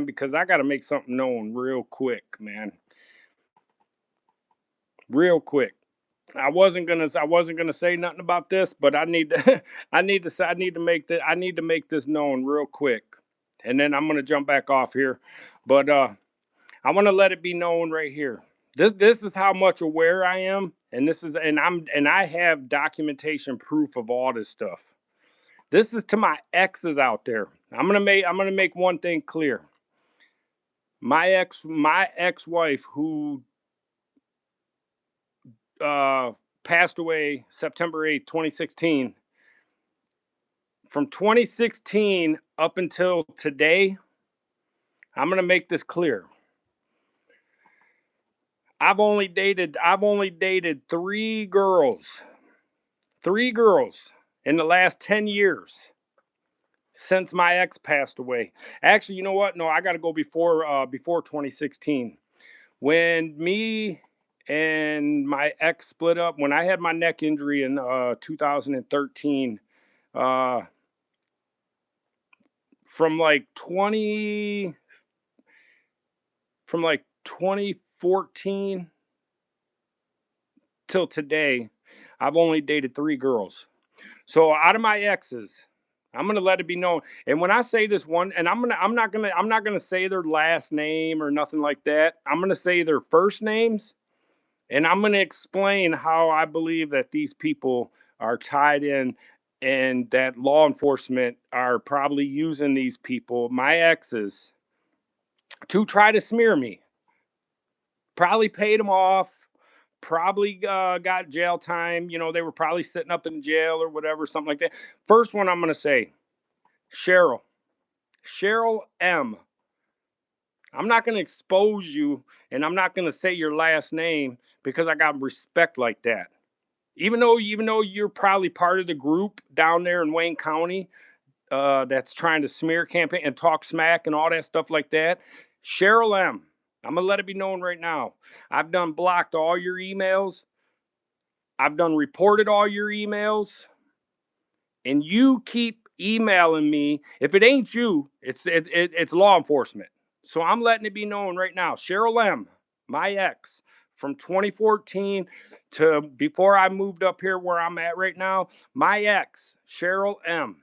because I got to make something known real quick, man. Real quick. I wasn't gonna say nothing about this, but I need to I need to make this known real quick. And then I'm gonna jump back off here. But I want to let it be known right here. This is how much aware I am, and this is and I have documentation proof of all this stuff. This is to my exes out there. I'm gonna make one thing clear. My ex-wife who uh passed away September 8th, 2016. From 2016 up until today, I'm gonna make this clear. I've only dated three girls in the last 10 years since my ex passed away. Actually, you know what? No, I got to go before 2016. When me and my ex split up, when I had my neck injury in 2013, uh, from like 20 from like 2014 till today, I've only dated three girls. So out of my exes, I'm gonna let it be known. And when I say this one, and I'm not gonna say their last name or nothing like that. I'm gonna say their first names, and I'm gonna explain how I believe that these people are tied in, and that law enforcement are probably using these people, my exes, to try to smear me. Probably paid them off. Probably got jail time. You know, they were probably sitting up in jail or whatever, something like that. First one I'm going to say, Cheryl. Cheryl M. I'm not going to expose you, and I'm not going to say your last name because I got respect like that. Even though you're probably part of the group down there in Wayne County that's trying to smear campaign and talk smack and all that stuff like that, Cheryl M. I'm gonna let it be known right now. I've done blocked all your emails. I've done reported all your emails, and you keep emailing me. If it ain't you, it's law enforcement. So I'm letting it be known right now. Cheryl M, my ex, from 2014 to before I moved up here where I'm at right now, my ex, Cheryl M.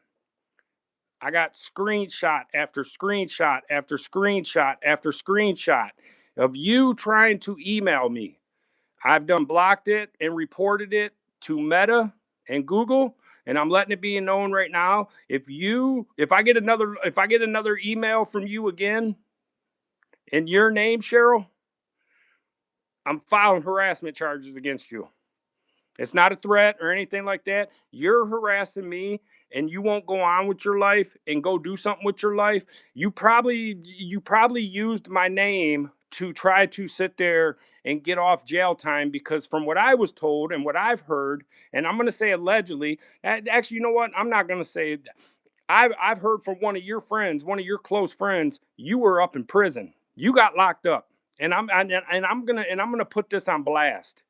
I got screenshot after screenshot after screenshot after screenshot of you trying to email me. I've done blocked it and reported it to Meta and Google, and I'm letting it be known right now. If I get another email from you again in your name, Cheryl, I'm filing harassment charges against you. It's not a threat or anything like that. You're harassing me and you won't go on with your life and go do something with your life. You probably used my name to try to sit there and get off jail time, because from what I was told and what I've heard, and I'm going to say allegedly, actually, you know what? I'm not going to say it. I've heard from one of your friends, one of your close friends, you were up in prison. You got locked up. And I'm gonna put this on blast.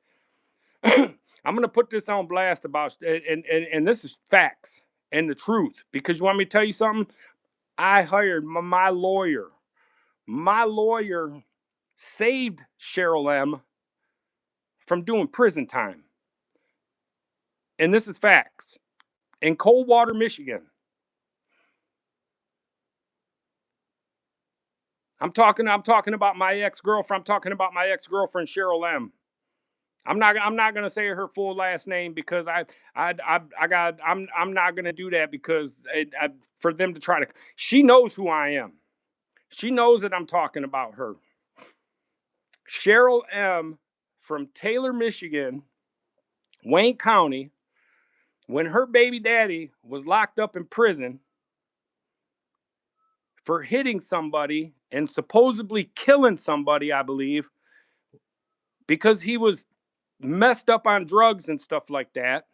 I'm gonna put this on blast about, and this is facts and the truth, because you want me to tell you something? I hired my lawyer. My lawyer saved Cheryl M from doing prison time, and this is facts. In Coldwater, Michigan. I'm talking about my ex-girlfriend. I'm talking about my ex-girlfriend Cheryl M. I'm not gonna say her full last name because I'm not gonna do that because for them to try to. She knows who I am. She knows that I'm talking about her. Cheryl M. from Taylor, Michigan, Wayne County, when her baby daddy was locked up in prison for hitting somebody and supposedly killing somebody, I believe, because he was messed up on drugs and stuff like that.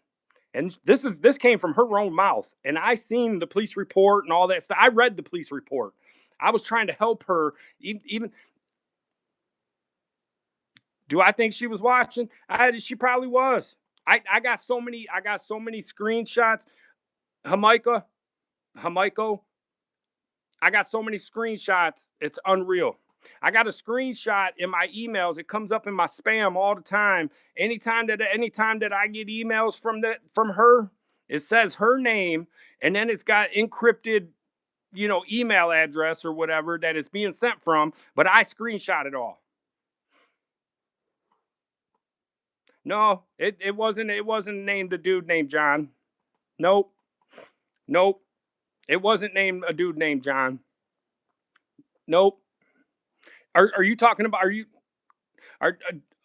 And this came from her own mouth. And I seen the police report and all that stuff. I read the police report. I was trying to help her. Even do I think she was watching? She probably was. I got so many screenshots. Jamaica, Jamaica. I got so many screenshots, it's unreal. I got a screenshot in my emails. It comes up in my spam all the time. Anytime that I get emails from her, it says her name, and then it's got encrypted, email address or whatever that it's being sent from, but I screenshot it all. No, it wasn't named a dude named John. Nope. Nope. It wasn't named a dude named John. Nope. Are you talking about are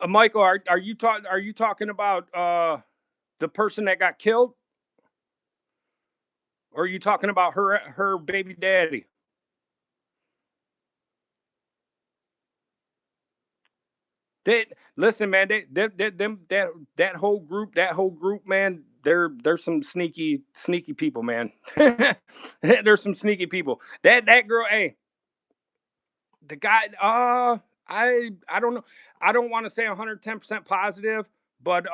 Michael, are you talking about the person that got killed, or are you talking about her baby daddy? They listen, man. That whole group, man. There's some sneaky people, man. There's some sneaky people. That girl, hey, the guy. I don't know. I don't want to say 110% positive, but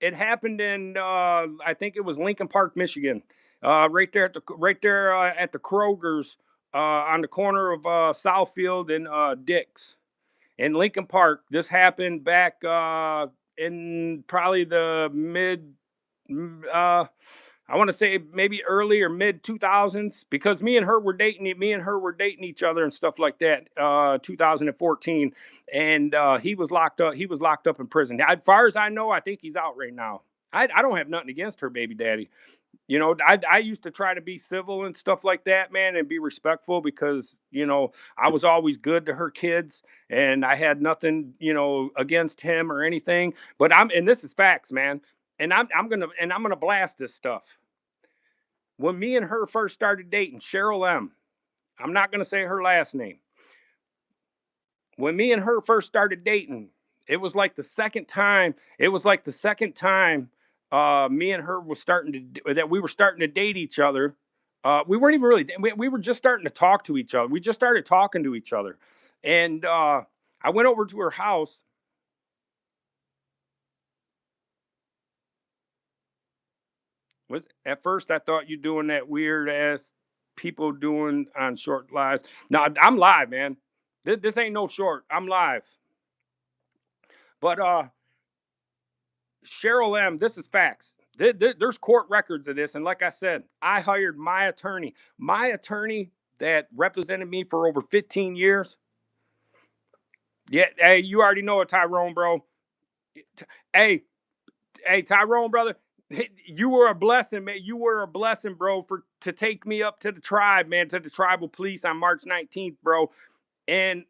it happened in I think it was Lincoln Park, Michigan. Right there at the Kroger's on the corner of Southfield and Dix in Lincoln Park. This happened back in probably the mid, uh, I want to say maybe early or mid 2000s, because me and her were dating each other and stuff like that. 2014, and he was locked up. He was locked up in prison. As far as I know, I think he's out right now. I don't have nothing against her baby daddy. I used to try to be civil and stuff like that, man, and be respectful, because I was always good to her kids, and I had nothing against him or anything. But and this is facts, man. And I'm gonna blast this stuff. When me and her first started dating, Cheryl M. I'm not gonna say her last name. When me and her first started dating, it was like the second time. It was like the second time me and her was that we were starting to date each other. We weren't even really. We were just starting to talk to each other. We just started talking to each other, and I went over to her house. At first I thought you doing that weird ass people doing on short lives. No, I'm live, man. This ain't no short. I'm live. But Cheryl M, this is facts. There's court records of this, and like I said, I hired my attorney that represented me for over 15 years. Yeah, hey, you already know it, Tyrone, bro. Hey, hey, Tyrone, brother, you were a blessing, man. You were a blessing, bro, for to take me up to the tribe, man, to the tribal police on March 19th, bro. And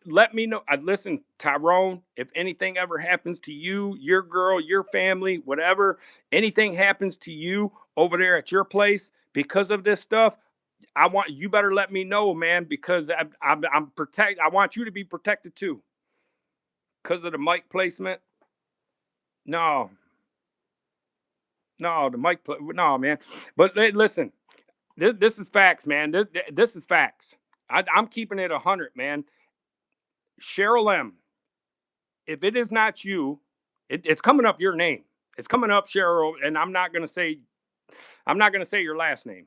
let me know. Listen, Tyrone, if anything ever happens to you, your girl, your family, whatever, anything happens to you over there at your place because of this stuff, you better let me know, man, because I'm protect. I want you to be protected too, because of the mic placement. No, no, no, man. But listen, this is facts, man. This is facts. I'm keeping it 100, man. Cheryl M, if it is not you, it's coming up your name. It's coming up Cheryl, and I'm not gonna say your last name.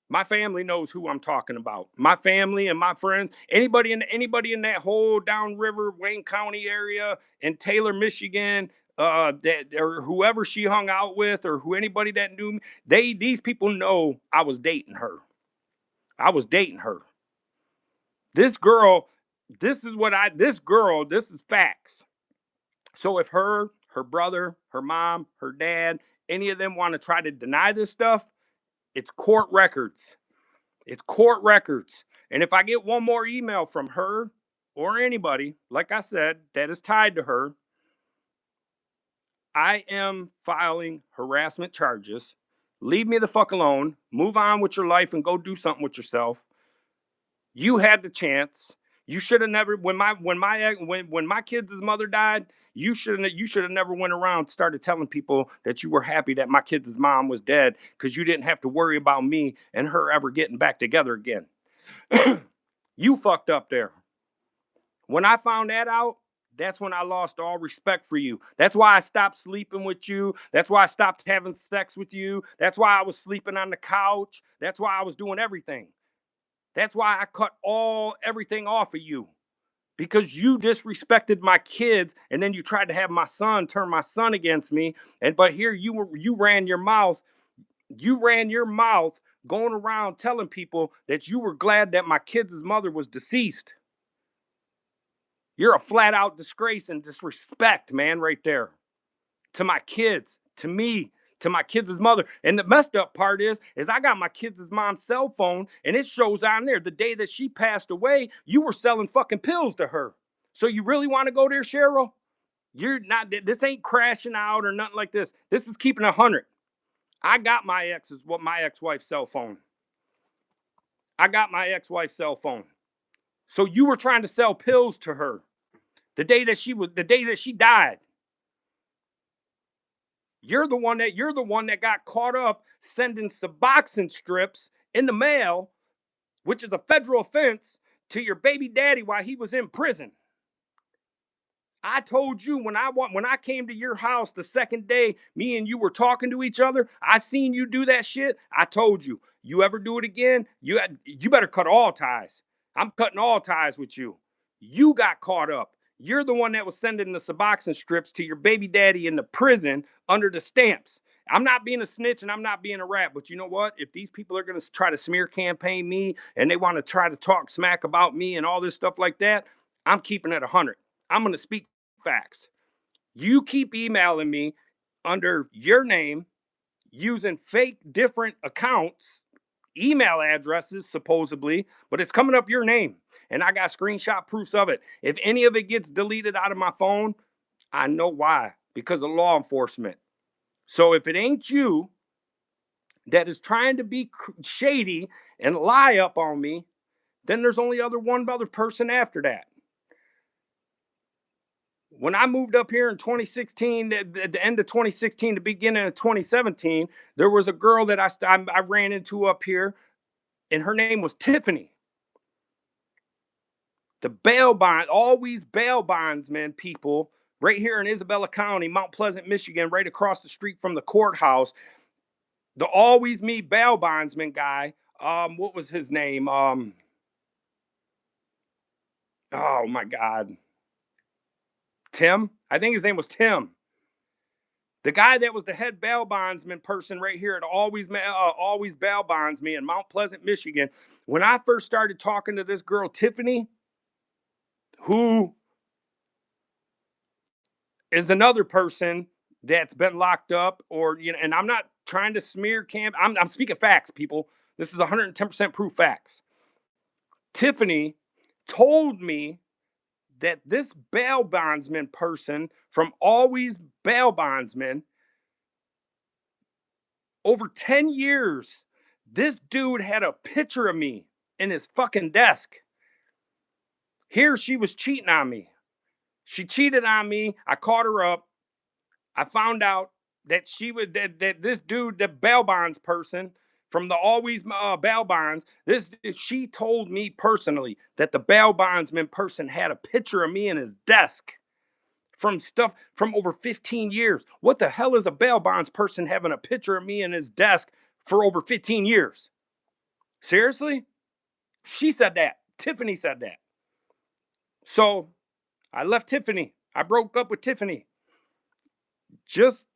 My family knows who I'm talking about. My family and my friends, anybody in that whole downriver Wayne County area in Taylor, Michigan, that or whoever she hung out with, or who anybody that knew me, these people know I was dating her. I was dating her. This girl, this is facts. So if her brother, her mom, her dad, any of them want to try to deny this stuff, it's court records. It's court records. And if I get one more email from her or anybody, like I said, that is tied to her, I am filing harassment charges. Leave me the fuck alone. Move on with your life and go do something with yourself. You had the chance. You should have never when my kids' mother died, you should have never went around started telling people that you were happy that my kids' mom was dead, because you didn't have to worry about me and her ever getting back together again. You fucked up there. When I found that out, that's when I lost all respect for you. That's why I stopped sleeping with you. That's why I stopped having sex with you. That's why I was sleeping on the couch. That's why I was doing everything. That's why I cut everything off of you, because you disrespected my kids, and then you tried to have my son turn my son against me. And but here you ran your mouth. You ran your mouth going around telling people that you were glad that my kids' mother was deceased. You're a flat out disgrace and disrespect, man, right there. To my kids, to me, to my kids' mother. And the messed up part is I got my kids' mom's cell phone, and it shows on there the day that she passed away, you were selling fucking pills to her. So you really want to go there, Cheryl? You're not. This ain't crashing out or nothing like this. This is keeping 100. I got my ex-wife's cell phone. I got my ex-wife's cell phone. So you were trying to sell pills to her the day that she died. You're the one that got caught up sending Suboxone strips in the mail, which is a federal offense, to your baby daddy while he was in prison. I told you when I came to your house the second day me and you were talking to each other, I seen you do that shit. I told you, you ever do it again, you better cut all ties. I'm cutting all ties with you. You got caught up. You're the one that was sending the Suboxone strips to your baby daddy in the prison under the stamps. I'm not being a snitch and I'm not being a rat, but you know what? If these people are going to try to smear campaign me and they want to try to talk smack about me and all this stuff like that, I'm keeping it 100. I'm going to speak facts. You keep emailing me under your name using fake different accounts, email addresses supposedly, but it's coming up your name. And I got screenshot proofs of it. If any of it gets deleted out of my phone, I know why. Because of law enforcement. So if it ain't you that is trying to be shady and lie up on me, then there's only one other person after that. When I moved up here in 2016, at the end of 2016, the beginning of 2017, there was a girl that I ran into up here, and her name was Tiffany. The bail bond, always bail bondsmen, people, right here in Isabella County, Mount Pleasant, Michigan, right across the street from the courthouse. The always me bail bondsman guy. What was his name? Oh my God. Tim? I think his name was Tim. The guy that was the head bail bondsman person right here at always bail bonds me in Mount Pleasant, Michigan. When I first started talking to this girl, Tiffany, who is another person that's been locked up, or, you know, and I'm not trying to smear camp. I'm speaking facts, people. This is 110% proof facts. Tiffany told me that this bail bondsman person from always bail bondsman, over 10 years, this dude had a picture of me in his fucking desk. Here she was cheating on me. She cheated on me. I caught her up. I found out that that this dude, the bail bonds person from the always bail bonds, she told me personally that the bail bondsman person had a picture of me in his desk from stuff from over 15 years. What the hell is a bail bonds person having a picture of me in his desk for over 15 years? Seriously? She said that. Tiffany said that. So I left Tiffany. I broke up with Tiffany. Just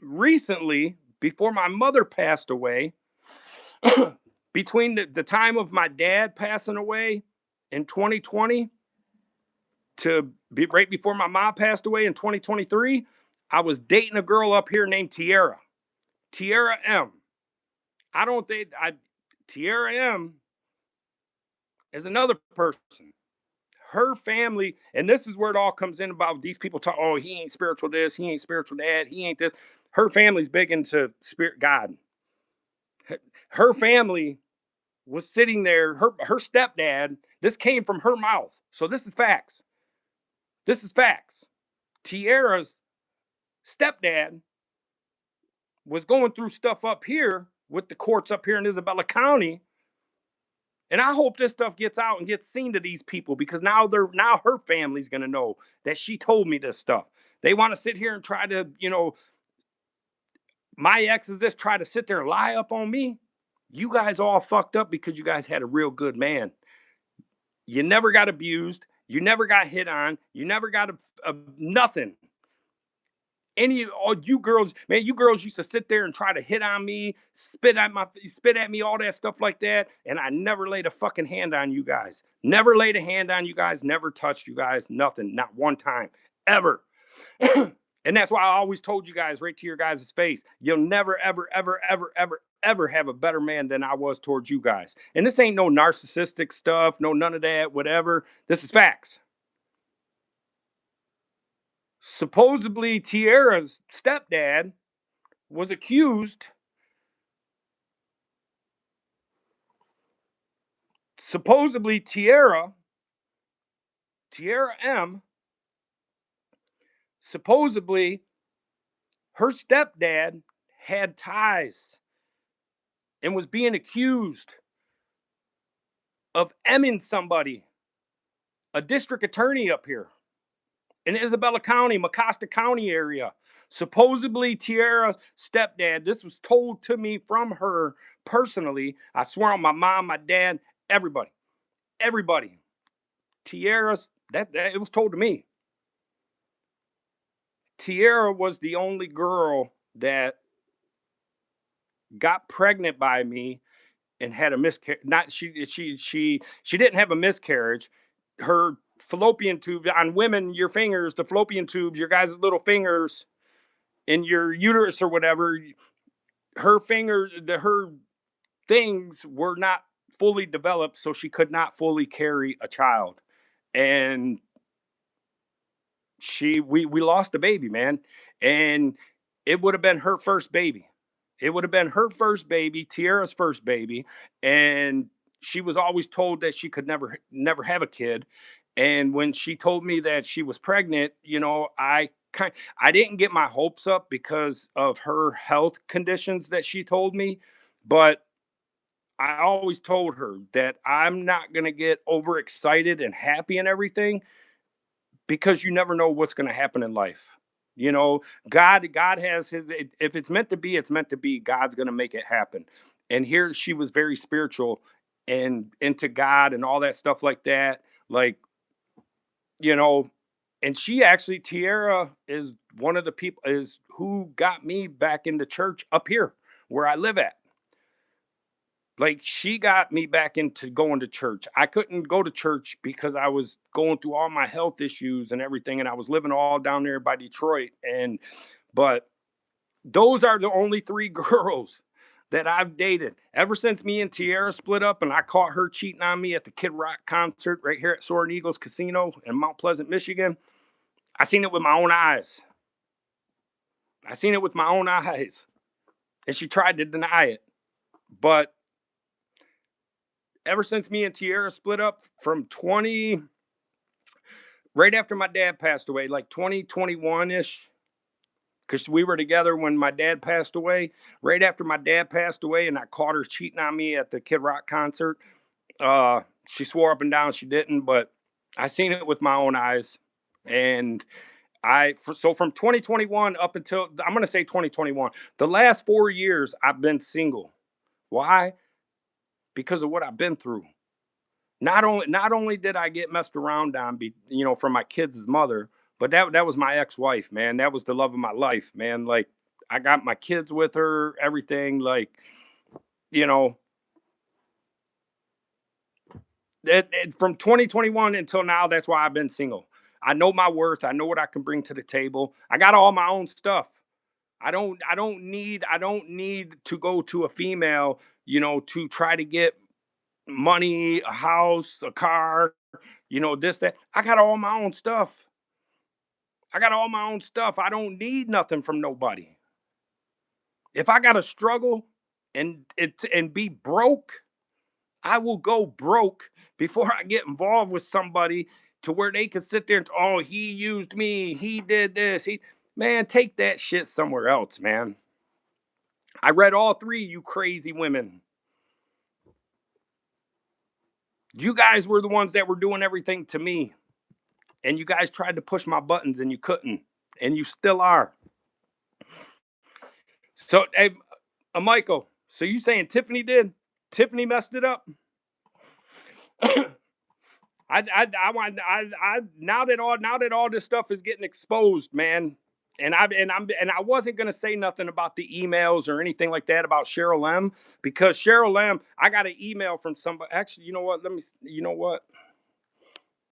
recently, before my mother passed away, between the time of my dad passing away in 2020 to be right before my mom passed away in 2023, I was dating a girl up here named Tierra. Tierra M. I don't think Tierra M is another person. Her family, and this is where it all comes in about these people talk, oh, he ain't spiritual this, he ain't spiritual that, he ain't this. Her family's big into spirit God. Her family was sitting there, her stepdad, this came from her mouth. So this is facts. This is facts. Tierra's stepdad was going through stuff up here with the courts up here in Isabella County. And I hope this stuff gets out and gets seen to these people, because now her family's gonna know that she told me this stuff. They want to sit here and try to, my ex is this, try to sit there and lie up on me. You guys all fucked up because you guys had a real good man. You never got abused. You never got hit on. You never got a nothing. Any all you girls, man, you girls used to sit there and try to hit on me, spit at me, all that stuff like that. And I never laid a fucking hand on you guys. Never laid a hand on you guys, never touched you guys, nothing, not one time, ever. And that's why I always told you guys right to your guys' face, you'll never, ever, ever, ever, ever, ever have a better man than I was towards you guys. And this ain't no narcissistic stuff, no none of that, whatever. This is facts. Supposedly Tiara's stepdad was accused. Supposedly Tiara M, supposedly her stepdad had ties and was being accused of emming somebody, a district attorney up here in Isabella County, Mecosta County area. Supposedly Tiara's stepdad, this was told to me from her personally. I swear on my mom, my dad, everybody. Tiara's, that it was told to me. Tiara was the only girl that got pregnant by me and had a miscarriage. Not she didn't have a miscarriage. Her fallopian tube on women, your fingers, the fallopian tubes, your guys' little fingers in your uterus or whatever, her things were not fully developed, so she could not fully carry a child. And we lost a baby, man. And it would have been her first baby. It would have been her first baby, Tiara's first baby, and she was always told that she could never have a kid. And when she told me that she was pregnant, I didn't get my hopes up because of her health conditions that she told me, but I always told her that I'm not going to get overexcited and happy and everything because you never know what's going to happen in life. You know, God has his, if it's meant to be, it's meant to be. God's going to make it happen. And here she was very spiritual and into God and all that stuff like that. Like, you know, and she actually, Tiara is one of the people is who got me back into church up here where I live at. Like she got me back into going to church. I couldn't go to church because I was going through all my health issues and everything, and I was living all down there by Detroit. And but those are the only three girls that I've dated ever since me and Tiara split up, and I caught her cheating on me at the Kid Rock concert right here at Soaring Eagles Casino in Mount Pleasant, Michigan. I seen it with my own eyes. I seen it with my own eyes, and she tried to deny it, but ever since me and Tiara split up from 20, right after my dad passed away, like 2021 ish, because we were together when my dad passed away. Right after my dad passed away, and I caught her cheating on me at the Kid Rock concert. She swore up and down she didn't, but I seen it with my own eyes. And so from 2021 up until I'm going to say 2021, the last 4 years I've been single. Why? Because of what I've been through. Not only did I get messed around on, from my kids' mother, but that was my ex-wife, man. That was the love of my life, man. Like I got my kids with her, everything. Like you know, from 2021 until now, that's why I've been single. I know my worth. I know what I can bring to the table. I got all my own stuff. I don't need to go to a female, to try to get money, a house, a car, this, that. I got all my own stuff. I got all my own stuff. I don't need nothing from nobody. If I got to struggle and be broke, I will go broke before I get involved with somebody to where they can sit there and, oh, he used me, he did this. Man, take that shit somewhere else, man. I read all three, you crazy women. You guys were the ones that were doing everything to me. And you guys tried to push my buttons and you couldn't. And you still are. So, hey, Michael, so you saying Tiffany did? Tiffany messed it up. Now that all this stuff is getting exposed, man, and I wasn't gonna say nothing about the emails or anything like that about Cheryl M, because Cheryl M, I got an email from somebody. Actually, you know what? You know what?